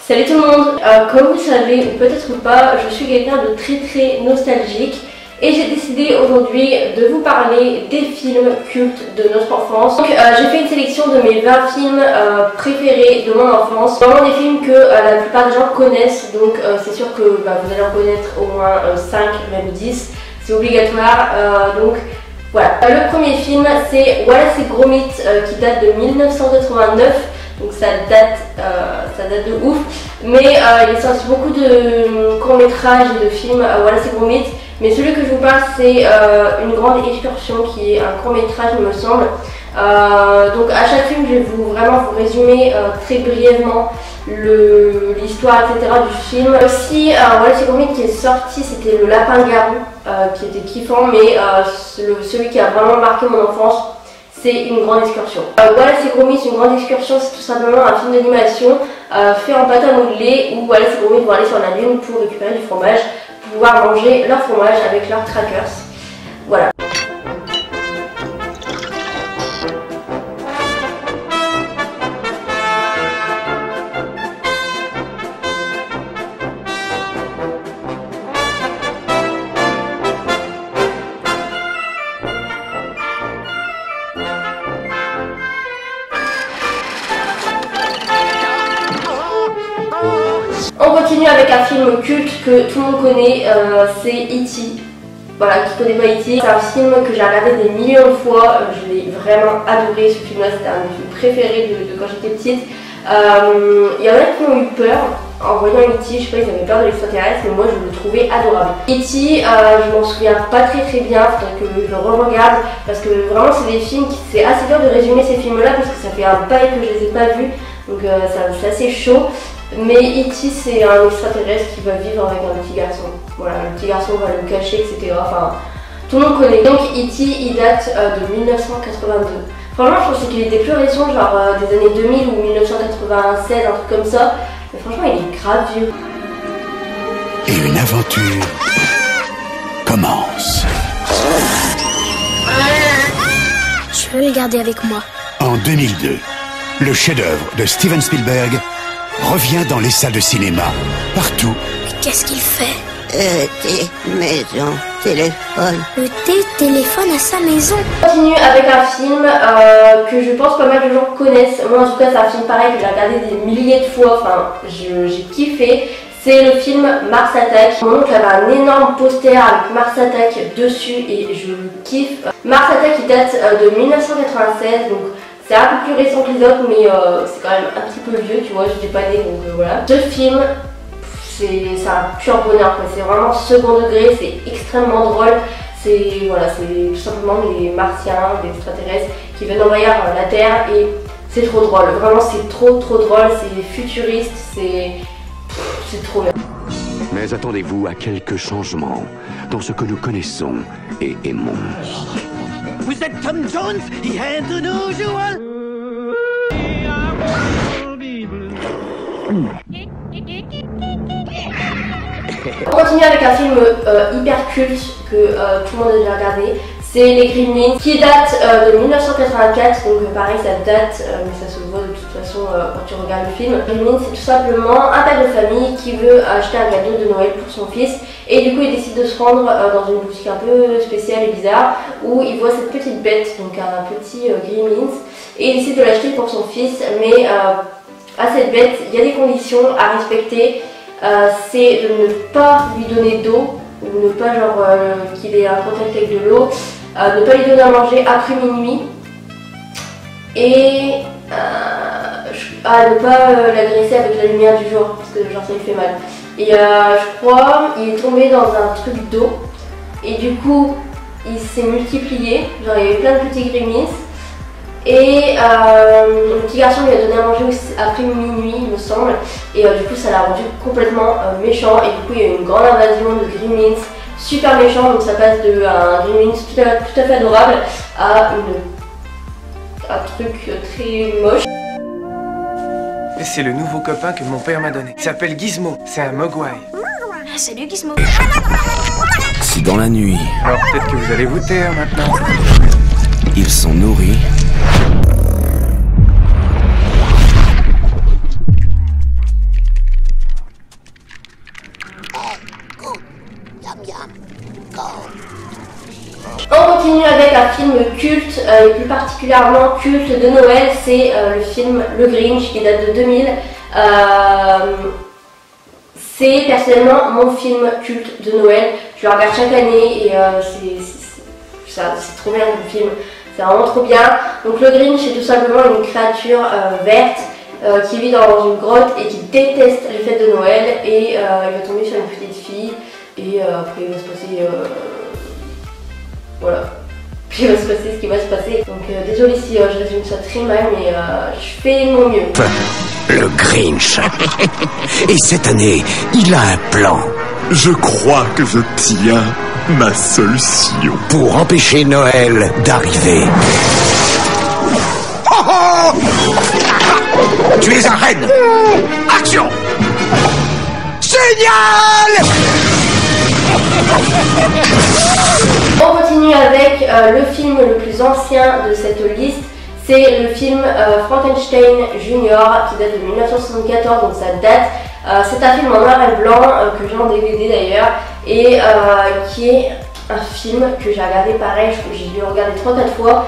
Salut tout le monde, comme vous le savez ou peut-être pas, je suis quelqu'un de très nostalgique et j'ai décidé aujourd'hui de vous parler des films cultes de notre enfance. Donc j'ai fait une sélection de mes 20 films préférés de mon enfance. Vraiment des films que la plupart des gens connaissent, donc c'est sûr que vous allez en connaître au moins 5, même 10, c'est obligatoire. Donc voilà. Le premier film c'est Wallace et Gromit qui date de 1989. Donc ça date de ouf, mais il est sorti beaucoup de courts-métrages et de films Wallace et Gromit, mais celui que je vous parle c'est Une grande excursion qui est un court-métrage il me semble. Donc à chaque film je vais vraiment vous résumer très brièvement l'histoire etc. du film. Aussi Wallace et Gromit qui est sorti, c'était Le Lapin-Garou qui était kiffant, mais celui qui a vraiment marqué mon enfance c'est Une grande excursion. Wallace et Gromit, Une grande excursion, c'est tout simplement un film d'animation fait en pâte à modeler où Wallace et Gromit vont aller sur la lune pour récupérer du fromage, pour pouvoir manger leur fromage avec leurs crackers. Voilà. On continue avec un film culte que tout le monde connaît, c'est E.T. Voilà, qui connaît pas E.T. C'est un film que j'ai regardé des millions de fois, je l'ai vraiment adoré ce film là, c'était un de mes films préférés de quand j'étais petite. Il y en a qui ont eu peur en voyant E.T., je sais pas, ils avaient peur de l'extraterrestre, mais moi je le trouvais adorable. E.T., je m'en souviens pas très bien, faudrait que je le re-regarde, parce que vraiment c'est des films, c'est assez dur de résumer ces films là, parce que ça fait un bail que je les ai pas vus, donc c'est assez chaud. Mais E.T. c'est un extraterrestre qui va vivre avec un petit garçon. Voilà, le petit garçon va le cacher, etc. Enfin, tout le monde connaît. Donc E.T. il date de 1982. Franchement, je pensais qu'il était plus récent, genre des années 2000 ou 1996, un truc comme ça. Mais franchement, il est grave vieux. Et une aventure commence. Je veux le garder avec moi. En 2002, le chef-d'œuvre de Steven Spielberg revient dans les salles de cinéma, partout. Mais qu'est-ce qu'il fait? Maison, téléphone. Le téléphone à sa maison. On continue avec un film que je pense pas mal de gens connaissent. Moi en tout cas c'est un film pareil que j'ai regardé des milliers de fois, enfin j'ai kiffé. C'est le film Mars Attack. Mon oncle avait un énorme poster avec Mars Attack dessus et je le kiffe. Mars Attack il date de 1996, donc c'est un peu plus récent que les autres, mais c'est quand même un petit peu vieux, tu vois, je n'étais pas née, donc voilà. Ce film, c'est un pur bonheur, quoi. C'est vraiment second degré, c'est extrêmement drôle. C'est voilà, tout simplement des martiens, des extraterrestres qui viennent envahir la Terre et c'est trop drôle. Vraiment, c'est trop drôle, c'est futuriste, c'est trop bien. Mais attendez-vous à quelques changements dans ce que nous connaissons et aimons. Vous êtes Tom Jones, he had unusual. On continue avec un film hyper culte que tout le monde a déjà regardé. C'est Les Gremlins qui date de 1984, donc pareil ça date, mais ça se voit de toute façon quand tu regardes le film. Les Gremlins c'est tout simplement un père de famille qui veut acheter un cadeau de Noël pour son fils et du coup il décide de se rendre dans une boutique un peu spéciale et bizarre où il voit cette petite bête, donc un petit Gremlins, et il décide de l'acheter pour son fils, mais à cette bête il y a des conditions à respecter, c'est de ne pas lui donner d'eau, ou ne pas genre qu'il ait un contact avec de l'eau, ne pas lui donner à manger après minuit et ne pas l'agresser avec la lumière du jour parce que genre ça lui fait mal. Et je crois il est tombé dans un truc d'eau et du coup il s'est multiplié, genre il y avait plein de petits Gremlins et le petit garçon lui a donné à manger après minuit il me semble et du coup ça l'a rendu complètement méchant et du coup il y a eu une grande invasion de Gremlins super méchant, donc ça passe de un Gremlins tout à fait adorable à un truc très moche. C'est le nouveau copain que mon père m'a donné. Il s'appelle Gizmo, c'est un Mogwai. Salut Gizmo. Si dans la nuit, Alors peut-être que vous allez vous taire maintenant. ils sont nourris, et plus particulièrement culte de Noël, c'est le film Le Grinch qui date de 2000. C'est personnellement mon film culte de Noël. Je le regarde chaque année et c'est trop bien le film. C'est vraiment trop bien. Donc le Grinch c'est tout simplement une créature verte qui vit dans une grotte et qui déteste les fêtes de Noël et il va tomber sur une petite fille et après il va se passer voilà. Puis il va se passer ce qui va se passer. Donc désolé si je résume ça très mal mais je fais de mon mieux. Le Grinch. Et cette année, il a un plan. Je crois que je tiens ma solution. Pour empêcher Noël d'arriver. Oh oh! Tu es un renne. Action! Génial! On continue avec le film le plus ancien de cette liste. C'est le film Frankenstein Junior qui date de 1974, donc ça date. C'est un film en noir et blanc que j'ai en DVD d'ailleurs et qui est un film que j'ai regardé pareil, j'ai dû le regarder 3-4 fois.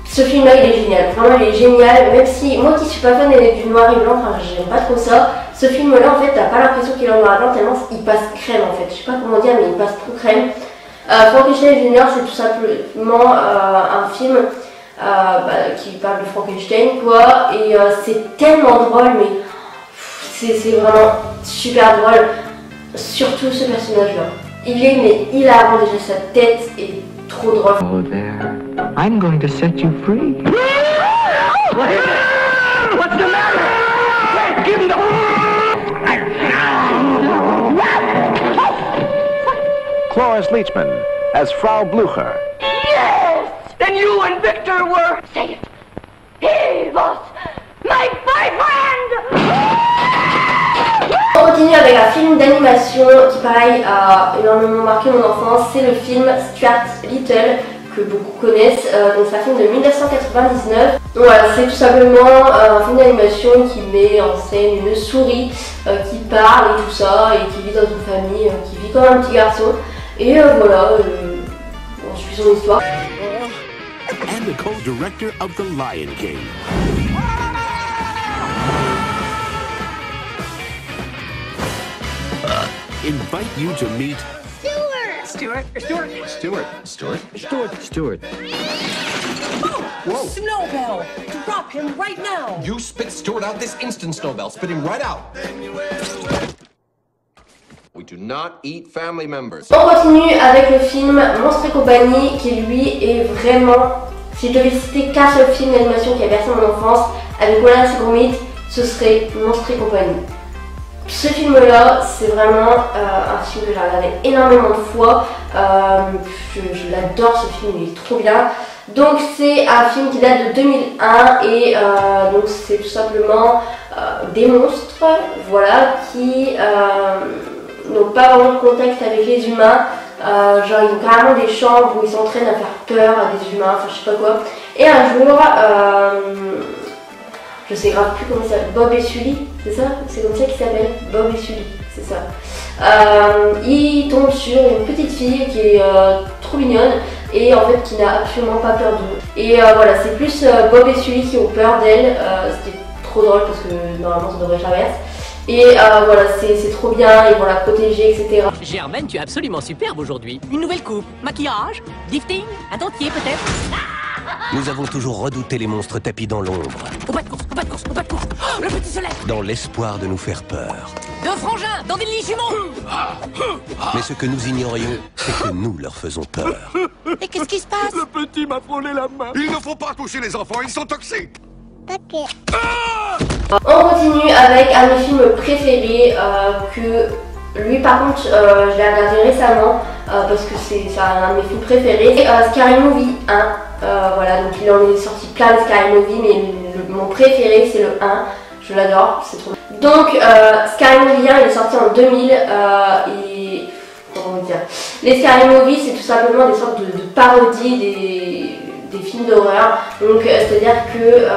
Ce film là il est génial, vraiment il est génial, même si moi qui suis pas fan du noir et blanc, enfin j'aime pas trop ça. Ce film là en fait t'as pas l'impression qu'il est en noir et blanc tellement il passe crème en fait, je sais pas comment dire mais il passe trop crème. Frankenstein Junior c'est tout simplement un film qui parle de Frankenstein quoi et c'est tellement drôle mais c'est vraiment super drôle, surtout ce personnage là. Il est mais hilarant déjà, sa tête est trop drôle. Oh there, I'm going to set you free. What's the matter? Give him the... Cloris Leachman as Frau Blucher. Yes! Then you and Victor were... Say it. He was my boyfriend! On continue avec un film d'animation qui pareil a énormément marqué mon enfance, c'est le film Stuart Little que beaucoup connaissent, donc c'est un film de 1999. Donc voilà, c'est tout simplement un film d'animation qui met en scène une souris qui parle et tout ça et qui vit dans une famille, qui vit comme un petit garçon et voilà, on suit son histoire. And the co-director of The Lion King. Invite you to meet Stuart. Whoa! Snowbell! Drop him right now! You spit Stuart out this instant, Snowbell. Spit him right out. We do not eat family members. On continue avec le film Monstres et compagnie qui lui est vraiment... Si je devais citer qu'un seul film d'animation qui a bercé mon enfance avec Wallace et Gromit, ce serait Monstres et compagnie. Ce film là c'est vraiment un film que j'ai regardé énormément de fois, je l'adore ce film, il est trop bien. Donc c'est un film qui date de 2001 et donc c'est tout simplement des monstres voilà, qui n'ont pas vraiment de contact avec les humains, genre ils ont carrément des chambres où ils s'entraînent à faire peur à des humains, enfin je sais pas quoi. Et un jour, je sais grave plus comment ça s'appelle, Bob et Sully, c'est ça? C'est comme ça qu'il s'appelle, Bob et Sully, c'est ça. Il tombe sur une petite fille qui est trop mignonne et en fait qui n'a absolument pas peur d'eux. Et voilà, c'est plus Bob et Sully qui ont peur d'elle, c'était trop drôle parce que normalement ça devrait être l'inverse. Et voilà, c'est trop bien, ils vont la protéger, etc. Germaine, tu es absolument superbe aujourd'hui. Une nouvelle coupe, maquillage, lifting, un dentier peut-être. Nous avons toujours redouté les monstres tapis dans l'ombre. Au pas de course, au pas de course, au pas de course. Oh, le petit soleil. Dans l'espoir de nous faire peur. Deux frangins, dans des lits jumeaux. Mais ce que nous ignorions, c'est que nous leur faisons peur. Et qu'est-ce qui se passe? Le petit m'a frôlé la main. Il ne faut pas toucher les enfants, ils sont toxiques. Ok. On continue avec un de mes films préférés que lui par contre je l'ai regardé récemment parce que c'est un de mes films préférés. C'est Scary Movie 1. Voilà, donc il en est sorti plein de Scary Movie mais mon préféré c'est le 1. Je l'adore, c'est trop bien. Donc Scary Movie 1 il est sorti en 2000 et comment dire, les Scary Movie c'est tout simplement des sortes de parodies des films d'horreur. Donc c'est à dire que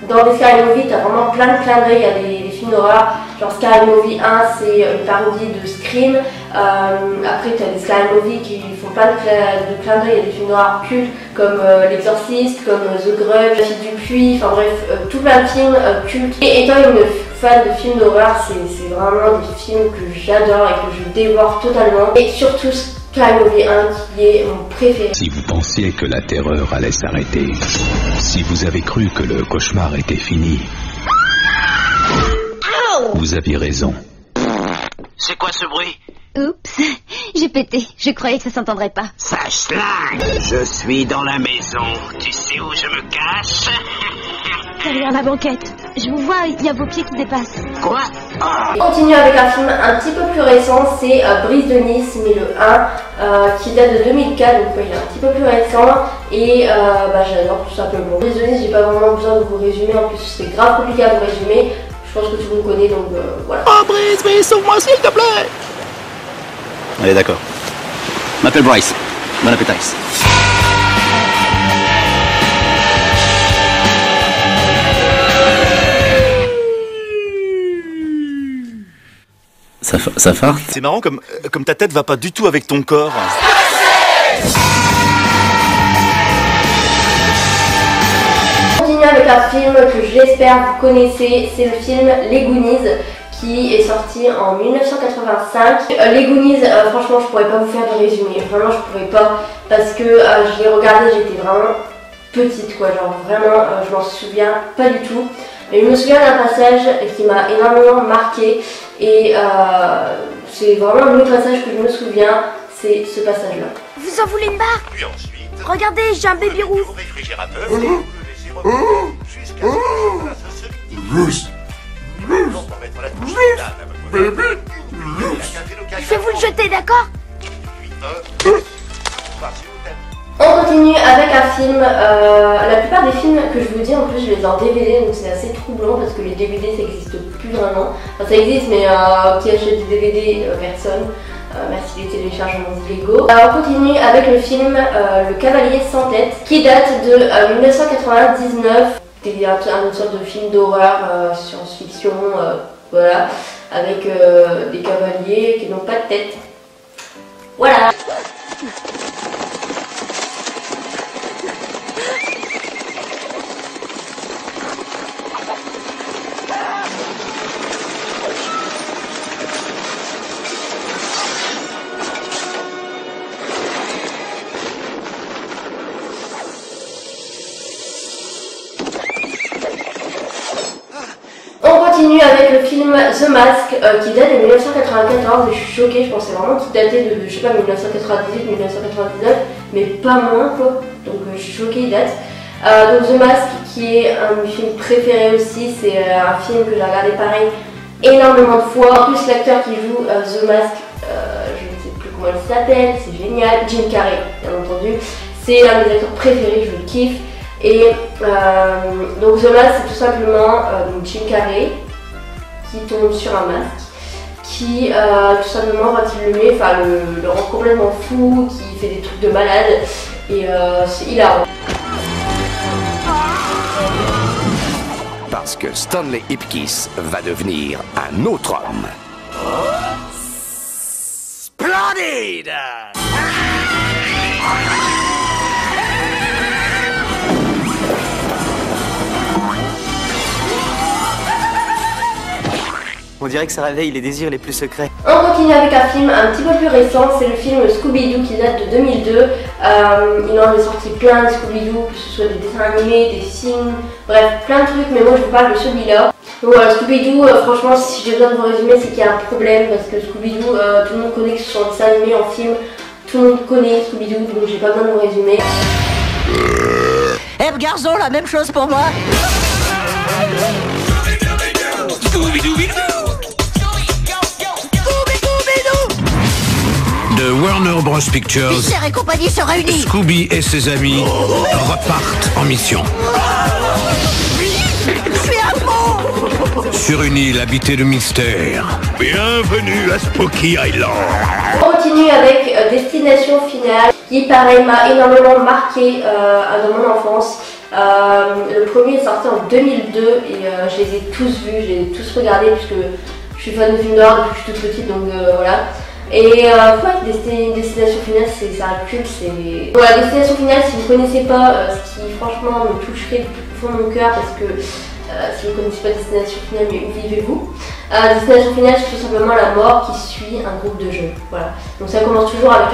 dans les Scary Movie, tu as vraiment plein de clins d'œil à des films d'horreur. Genre Scary Movie 1, c'est une parodie de Scream. Après tu as des Sky Movie qui font plein de clins d'œil, il y a des films noirs cultes comme L'Exorciste, comme The Grudge, La Fille du Puits, enfin bref, tout plein de films cultes. Et étant une fan de films d'horreur, c'est vraiment des films que j'adore et que je dévore totalement. Et surtout Sky Movie 1 qui est mon préféré. Si vous pensiez que la terreur allait s'arrêter, si vous avez cru que le cauchemar était fini, vous aviez raison. C'est quoi ce bruit? Oups, j'ai pété. Je croyais que ça s'entendrait pas. Sache-la, je suis dans la maison. Tu sais où je me cache? Derrière la banquette. Je vous vois, il y a vos pieds qui dépassent. Quoi? On continue avec un film un petit peu plus récent, c'est Brise de Nice, mais le 1, qui date de 2004, donc il est un petit peu plus récent, et j'adore tout simplement. Brise de Nice, j'ai pas vraiment besoin de vous résumer, en plus c'est grave compliqué à vous résumer, je pense que tout le monde connaît, donc voilà. Oh Brise, mais sauve-moi s'il te plaît! Allez, d'accord. M'appelle Bryce. Bon appétit. Ça farte. C'est marrant comme ta tête va pas du tout avec ton corps. On continue avec un film que j'espère vous connaissez, c'est le film Les Goonies, qui est sorti en 1985. Les Goonies, franchement je pourrais pas vous faire de résumé, vraiment je pourrais pas, parce que je l'ai regardé, j'étais vraiment petite quoi, genre vraiment je m'en souviens pas du tout. Mais je me souviens d'un passage qui m'a énormément marqué et c'est vraiment le passage que je me souviens, c'est ce passage là. Vous en voulez une barre? Puis ensuite, regardez, j'ai un baby rouge. au réfrigérateur et vous le laissez reposer jusqu'à ce que la sauce se glisse. Pour mettre la touche finale, Je vais vous le jeter, d'accord? On continue avec un film, la plupart des films que je vous dis en plus je les ai en DVD, donc c'est assez troublant parce que les DVD ça n'existe plus vraiment. Enfin ça existe mais qui achète des DVD, personne. Merci les téléchargements illégaux. On continue avec le film Le Cavalier sans tête qui date de 1999. C'est une sorte de film d'horreur, science-fiction, voilà, avec des cavaliers qui n'ont pas de tête. Voilà. On continue avec le film The Mask qui date de 1994 et je suis choquée, je pensais vraiment qu'il datait de, je sais pas, 1998, 1999, mais pas moins quoi, donc je suis choquée, il date. Donc The Mask qui est un de mes films préférés aussi, c'est un film que j'ai regardé pareil énormément de fois. En plus l'acteur qui joue The Mask, je ne sais plus comment il s'appelle, c'est génial, Jim Carrey bien entendu, c'est l'un de mes acteurs préférés, je le kiffe. Et donc The Mask c'est tout simplement Jim Carrey qui tombe sur un masque qui tout simplement quand il le met, le rend complètement fou, qui fait des trucs de malade et c'est hilarant. Parce que Stanley Ipkiss va devenir un autre homme. Splendide! On dirait que ça réveille les désirs les plus secrets. On continue avec un film un petit peu plus récent, c'est le film Scooby-Doo qui date de 2002. Il en est sorti plein de Scooby-Doo, que ce soit des dessins animés, des films, bref, plein de trucs, mais moi je vous parle de celui-là. Donc voilà, Scooby-Doo, franchement, si j'ai besoin de vous résumer, c'est qu'il y a un problème, parce que Scooby-Doo, tout le monde connaît, que ce soit en dessin animé, en film, tout le monde connaît Scooby-Doo, donc j'ai pas besoin de vous résumer. Eh garçon, la même chose pour moi. De Warner Bros Pictures, Pixar et compagnie se réunissent. Scooby et ses amis repartent en mission. Je suis à fond. Sur une île habitée de mystère. Bienvenue à Spooky Island. On continue avec Destination Finale qui pareil m'a énormément marqué dans mon enfance. Le premier est sorti en 2002 et je les ai tous vus, je les ai tous regardés puisque je suis fan de films d'horreur depuis que je suis toute petite, donc voilà. Et Destination Finale, c'est un culte, c'est... Voilà, Destination Finale, si vous ne connaissez pas, ce qui franchement me toucherait du plus fond de mon cœur, parce que si vous ne connaissez pas Destination Finale, mais où vivez-vous? Destination Finale, c'est tout simplement la mort qui suit un groupe de jeunes. Voilà. Donc ça commence toujours avec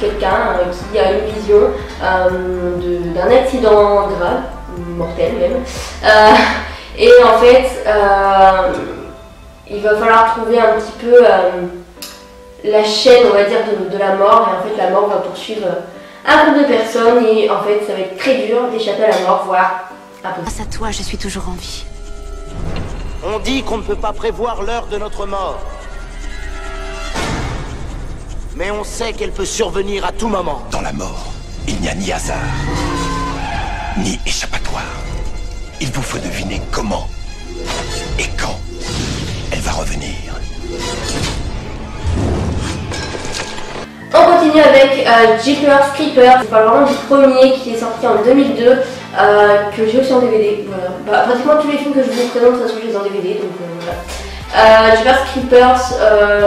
quelqu'un qui a une vision d'un accident grave, mortel même. Et en fait, il va falloir trouver un petit peu la chaîne, on va dire, de la mort. Et en fait, la mort va poursuivre un groupe de personnes. Et en fait, ça va être très dur d'échapper à la mort, voire impossible. Grâce à toi, je suis toujours en vie. On dit qu'on ne peut pas prévoir l'heure de notre mort. Mais on sait qu'elle peut survenir à tout moment. Dans la mort, il n'y a ni hasard, ni échappatoire. Il vous faut deviner comment et quand elle va revenir. On continue avec Jeepers Creepers. Je parle vraiment du premier qui est sorti en 2002, que j'ai aussi en DVD. Voilà. Bah, pratiquement tous les films que je vous présente, de toute façon, je les ai en DVD. Donc voilà. Jeepers Creepers,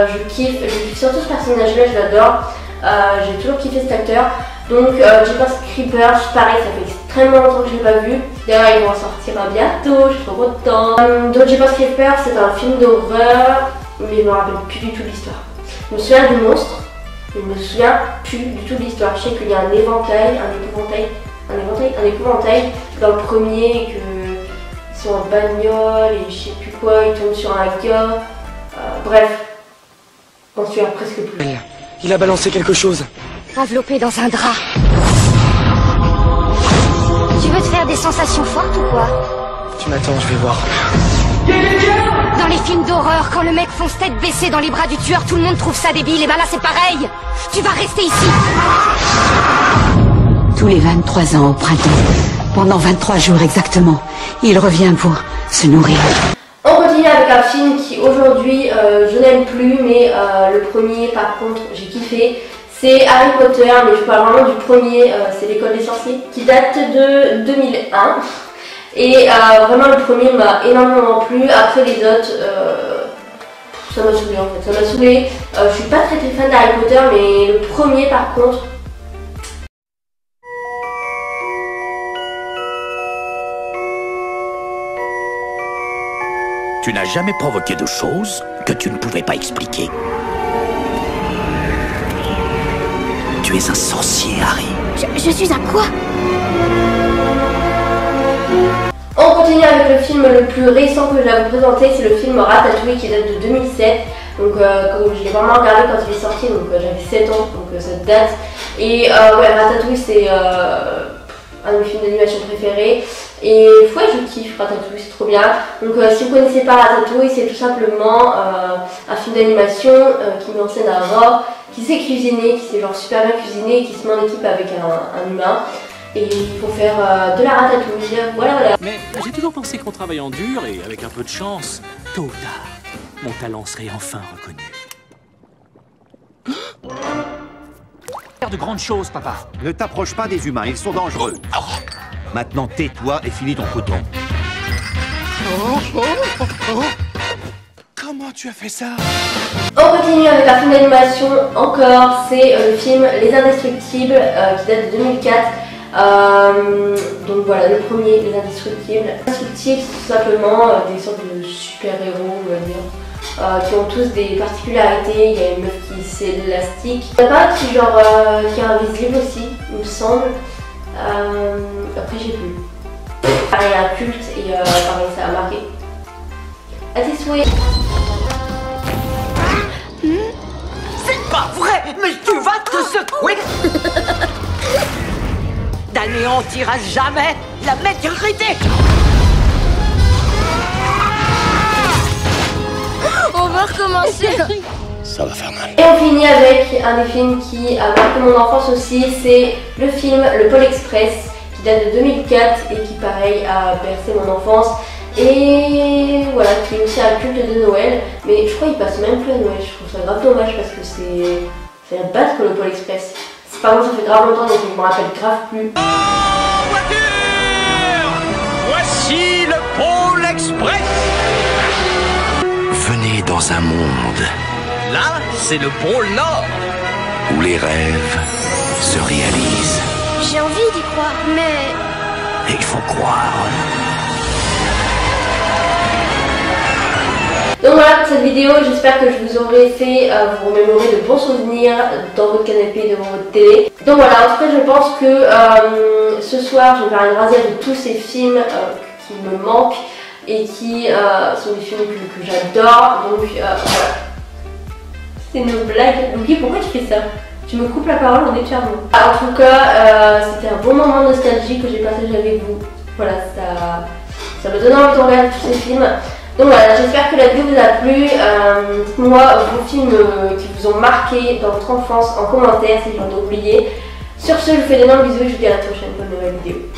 je kiffe surtout ce personnage-là, je l'adore. J'ai toujours kiffé cet acteur. Donc Jeepers Creepers, pareil, ça fait extrêmement longtemps que je l'ai pas vu. D'ailleurs, ils vont en sortir bientôt, je suis trop contente. Donc Jeepers Creepers, c'est un film d'horreur, mais je me rappelle plus du tout de l'histoire. Je me souviens du monstre. Je ne me souviens plus du tout de l'histoire. Je sais qu'il y a un épouvantail dans le premier, et qu'ils sont en bagnole et je sais plus quoi, ils tombent sur un gars. Bref, j'en souviens presque plus. Il a balancé quelque chose. Enveloppé dans un drap. Tu veux te faire des sensations fortes ou quoi? Tu m'attends, je vais voir. Dans les films d'horreur, quand le mec fonce tête baissée dans les bras du tueur, tout le monde trouve ça débile. Et ben là, c'est pareil. Tu vas rester ici. Tous les 23 ans au printemps, pendant 23 jours exactement, il revient pour se nourrir. On continue avec un film qui aujourd'hui je n'aime plus, mais le premier par contre j'ai kiffé. C'est Harry Potter, mais je parle vraiment du premier, c'est l'école des sorciers, qui date de 2001. Et vraiment le premier m'a énormément plu. Après les autres, ça m'a saoulé en fait, ça m'a saoulé. Je suis pas très fan d'Harry Potter, mais le premier par contre. Tu n'as jamais provoqué de choses que tu ne pouvais pas expliquer. Tu es un sorcier, Harry. Je suis un quoi? On continue avec le film le plus récent que je vais vous présenter, c'est le film Ratatouille qui date de 2007. Donc comme je l'ai vraiment regardé quand il est sorti, donc j'avais 7 ans, donc ça date. Et ouais, Ratatouille c'est un de mes films d'animation préférés. Et ouais, je kiffe Ratatouille, c'est trop bien. Donc si vous ne connaissez pas Ratatouille, c'est tout simplement un film d'animation qui met en scène un rat qui sait cuisiner, qui sait genre super bien cuisiner, qui se met en équipe avec un humain. Et il faut faire de la ratatouille, voilà. Mais j'ai toujours pensé qu'en travaillant dur et avec un peu de chance, tôt ou tard, mon talent serait enfin reconnu. Faire de grandes choses, papa. Ne t'approche pas des humains, ils sont dangereux. Maintenant, tais-toi et finis ton coton. Comment tu as fait ça? On continue avec un film d'animation encore, c'est le film Les Indestructibles qui date de 2004. Donc voilà, le premier, Les Indestructibles. Les Indestructibles, c'est tout simplement des sortes de super-héros, on va dire, qui ont tous des particularités. Il y a une meuf qui c'est l'élastique. Il y en a pas qui genre qui est invisible aussi, il me semble. Après j'ai plus. Pareil, un culte et pareil, ça a marqué. À tes souhaits. C'est pas vrai, mais tu vas te secouer. N'anéantira jamais la médiocrité. On va recommencer. Ça va faire mal. Et on finit avec un des films qui a marqué mon enfance aussi, c'est le film Le Pôle Express qui date de 2004 et qui pareil a bercé mon enfance. Et voilà, qui est aussi un culte de Noël, mais je crois qu'il passe même plus à Noël. Je trouve ça grave dommage parce que c'est la base pour le Pôle Express. Par contre, ça fait grave longtemps donc je me rappelle grave plus. En voiture! Voici le Pôle Express! Venez dans un monde Là, c'est le pôle Nord. Où les rêves se réalisent. J'ai envie d'y croire, mais... Il faut croire. Donc voilà pour cette vidéo, j'espère que je vous aurai fait vous remémorer de bons souvenirs dans votre canapé devant votre télé. Donc voilà, en tout cas je pense que ce soir je vais faire une rasière de tous ces films qui me manquent et qui sont des films que j'adore. Donc voilà. C'est une blague. Louis, pourquoi tu fais ça? Tu me coupes la parole en éternuant. En tout cas, c'était un bon moment nostalgique que j'ai partagé avec vous. Voilà, ça me donne envie de regarder tous ces films. Donc voilà, j'espère que la vidéo vous a plu. Dites-moi vos films qui vous ont marqué dans votre enfance en commentaire si j'en ai oublié. Sur ce, je vous fais d'énormes bisous et je vous dis à la prochaine pour une nouvelle vidéo.